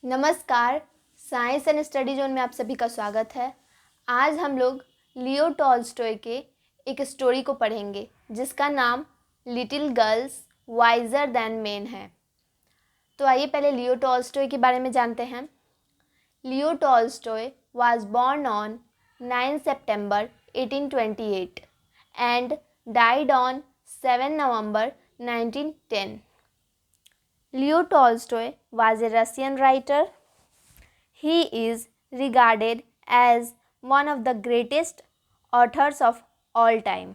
नमस्कार, science and study zone में आप सभी का स्वागत है। आज हम लोग लियो टॉल्स्टॉय के एक स्टोरी को पढ़ेंगे जिसका नाम little girls visor then main है। तो आइए पहले लियो टॉल्स्टॉय के बारे में जानते हैं। Leo Tolstoy was born on 9 September 1828 and died on 7 November 1910. Leo Tolstoy was a Russian writer. He is regarded as one of the greatest authors of all time.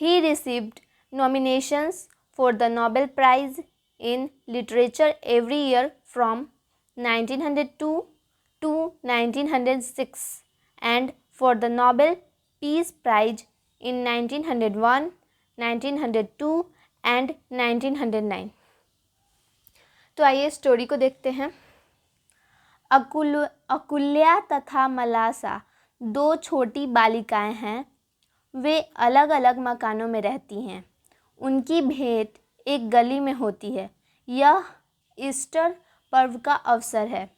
He received nominations for the Nobel Prize in Literature every year from 1902 to 1906 and for the Nobel Peace Prize in 1901, 1902 and 1909. तो आइए story को देखते हैं। अकुल्या तथा मलासा दो छोटी बालिकाएं हैं। वे अलग अलग मकानों में रहती हैं। उनकी भेंट एक गली में होती है। यह ईस्टर पर्व का अवसर है।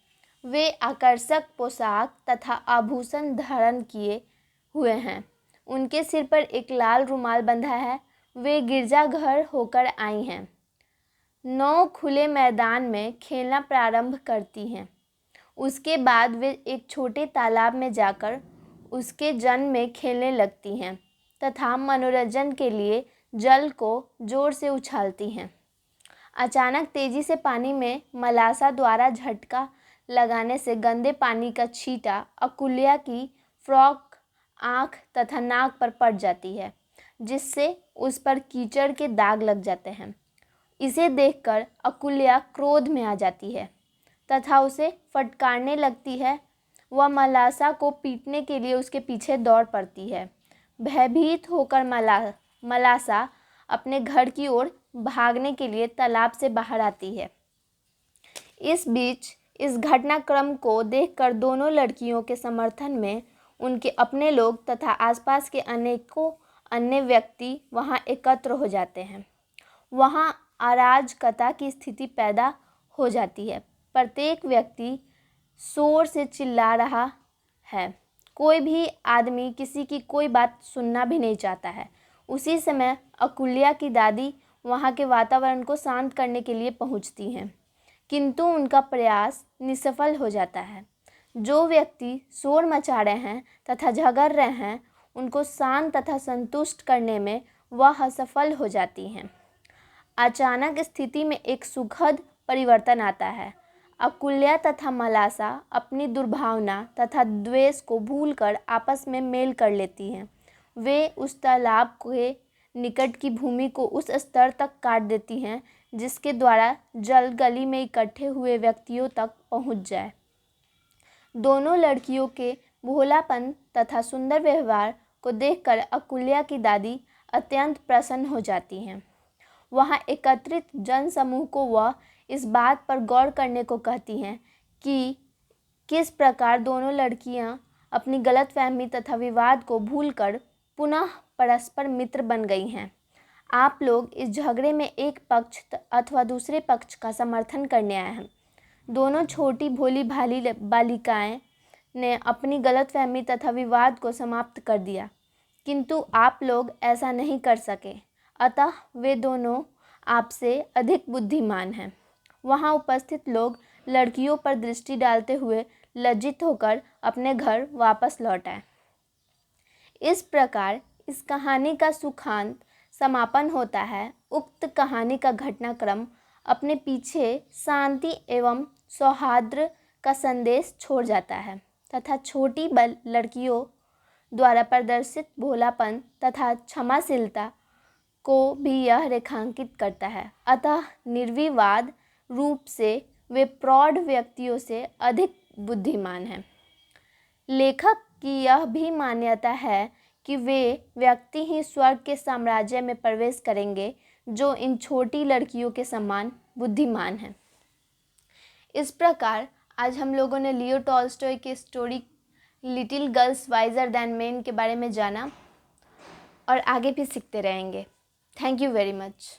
वे आकर्षक पोशाक तथा आभूषण धारण किए हुए हैं। उनके सिर पर एक लाल रुमाल बंधा है। वे गिरजाघर होकर आई हैं। 9 खुले मैदान में खेलना प्रारंभ करती हैं। उसके बाद वे एक छोटे तालाब में जाकर उसके जन में खेलने लगती हैं तथा मनोरंजन के लिए जल को जोर से उछालती हैं। अचानक तेजी से पानी में मलासा द्वारा झटका लगाने से गंदे पानी का छींटा अकुल्या की फ्रॉक, आँख तथा नाक पर पड़ जाती है, जिससे उस पर कीचड़ के दाग लग जाते हैं। इसे देखकर अकुल्या क्रोध में आ जाती है तथा उसे फटकारने लगती है। वह मलासा को पीटने के लिए उसके पीछे दौड़ पड़ती है। भयभीत होकर मलासा अपने घर की ओर भागने के लिए तालाब से बाहर आती है। इस बीच इस घटनाक्रम को देखकर दोनों लड़कियों के समर्थन में उनके अपने लोग तथा आसपास के अनेकों अन्य व्यक्ति वहां एकत्र हो जाते हैं। वहां अराजकता की स्थिति पैदा हो जाती है। प्रत्येक व्यक्ति शोर से चिल्ला रहा है। कोई भी आदमी किसी की कोई बात सुनना भी नहीं चाहता है। उसी समय अकुल्या की दादी वहाँ के वातावरण को शांत करने के लिए पहुँचती हैं, किंतु उनका प्रयास निष्फल हो जाता है। जो व्यक्ति शोर मचा रहे हैं तथा झगड़ रहे हैं, उनको शांत तथा संतुष्ट करने में वह असफल हो जाती हैं। अचानक स्थिति में एक सुखद परिवर्तन आता है। अकुल्या तथा मलासा अपनी दुर्भावना तथा द्वेष को भूलकर आपस में मेल कर लेती हैं। वे उस तालाब के निकट की भूमि को उस स्तर तक काट देती हैं जिसके द्वारा जल गली में इकट्ठे हुए व्यक्तियों तक पहुंच जाए। दोनों लड़कियों के भोलापन तथा सुंदर व्यवहार को देखकर अकुल्या की दादी अत्यंत प्रसन्न हो जाती हैं। वहाँ एकत्रित जनसमूह को वह इस बात पर गौर करने को कहती हैं कि किस प्रकार दोनों लड़कियां अपनी गलतफहमी तथा विवाद को भूलकर पुनः परस्पर मित्र बन गई हैं। आप लोग इस झगड़े में एक पक्ष अथवा दूसरे पक्ष का समर्थन करने आए हैं। दोनों छोटी भोली भाली बालिकाएं ने अपनी गलतफहमी तथा विवाद को समाप्त कर दिया, किंतु आप लोग ऐसा नहीं कर सके। अतः वे दोनों आपसे अधिक बुद्धिमान हैं। वहाँ उपस्थित लोग लड़कियों पर दृष्टि डालते हुए लज्जित होकर अपने घर वापस लौट आए। इस प्रकार इस कहानी का सुखांत समापन होता है। उक्त कहानी का घटनाक्रम अपने पीछे शांति एवं सौहार्द का संदेश छोड़ जाता है तथा छोटी लड़कियों द्वारा प्रदर्शित भोलापन तथा क्षमाशीलता को भी यह रेखांकित करता है। अतः निर्विवाद रूप से वे प्रौढ़ व्यक्तियों से अधिक बुद्धिमान हैं। लेखक की यह भी मान्यता है कि वे व्यक्ति ही स्वर्ग के साम्राज्य में प्रवेश करेंगे जो इन छोटी लड़कियों के समान बुद्धिमान हैं। इस प्रकार आज हम लोगों ने लियो टॉल्स्टॉय की story little girls visor then main के बारे में जाना और आगे भी सीखते रहेंगे। Thank you very much.